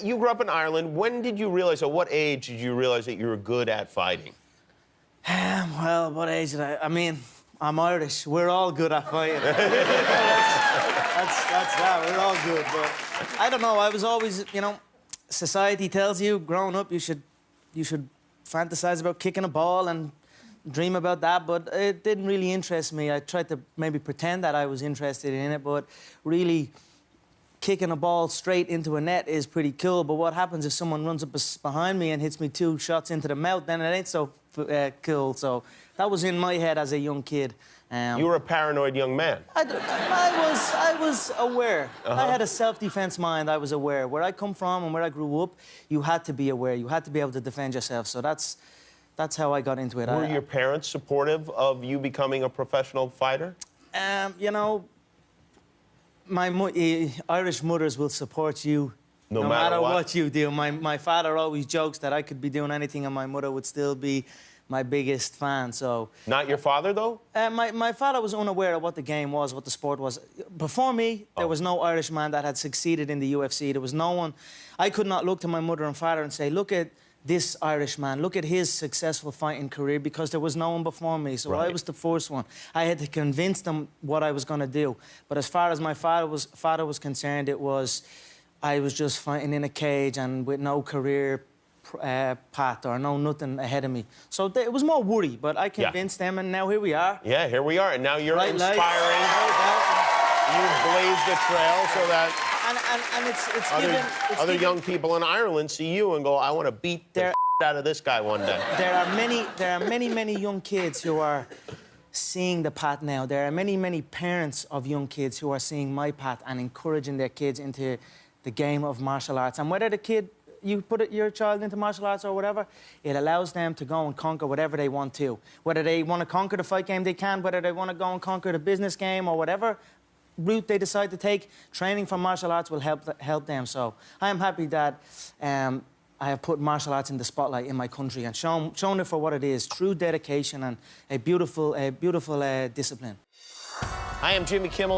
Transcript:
You grew up in Ireland. When did you realize, at what age did you realize that you were good at fighting? Well, what age did I mean, I'm Irish. We're all good at fighting. that's that. We're all good. But I don't know. I was always, society tells you growing up you should fantasize about kicking a ball and dream about that, but it didn't really interest me. I tried to maybe pretend that I was interested in it, but really kicking a ball straight into a net is pretty cool. But what happens if someone runs up behind me and hits me 2 shots into the mouth? Then it ain't so cool. So that was in my head as a young kid. You were a paranoid young man. I was aware. I had a self-defense mind. I was aware. Where I come from and where I grew up, you had to be aware. You had to be able to defend yourself. So that's how I got into it. Were your parents supportive of you becoming a professional fighter? My Irish mothers will support you no matter what you do. My father always jokes that I could be doing anything and my mother would still be my biggest fan, so... Not your father, though? My father was unaware of what the game was, what the sport was. Before me, there was no Irish man that had succeeded in the UFC. There was no one... I could not look to my mother and father and say, look at this Irish man, look at his successful fighting career, because there was no one before me, so I was the first one. I had to convince them what I was going to do. But as far as my father was concerned, it was... I was just fighting in a cage and with no career path or nothing ahead of me. So it was more worry, but I convinced them, and now here we are. Yeah, here we are, and now you're inspiring. You blazed the trail so that other young people in Ireland see you and go, I want to beat the out of this guy one day. There are many young kids who are seeing the path now. There are many parents of young kids who are seeing my path and encouraging their kids into the game of martial arts. And whether the kid you put your child into martial arts or whatever, it allows them to go and conquer whatever they want to. Whether they want to conquer the fight game, they can. Whether they want to go and conquer the business game or whatever route they decide to take, training from martial arts will help them. So I am happy that I have put martial arts in the spotlight in my country and shown it for what it is, true dedication and a beautiful discipline. I am Jimmy Kimmel.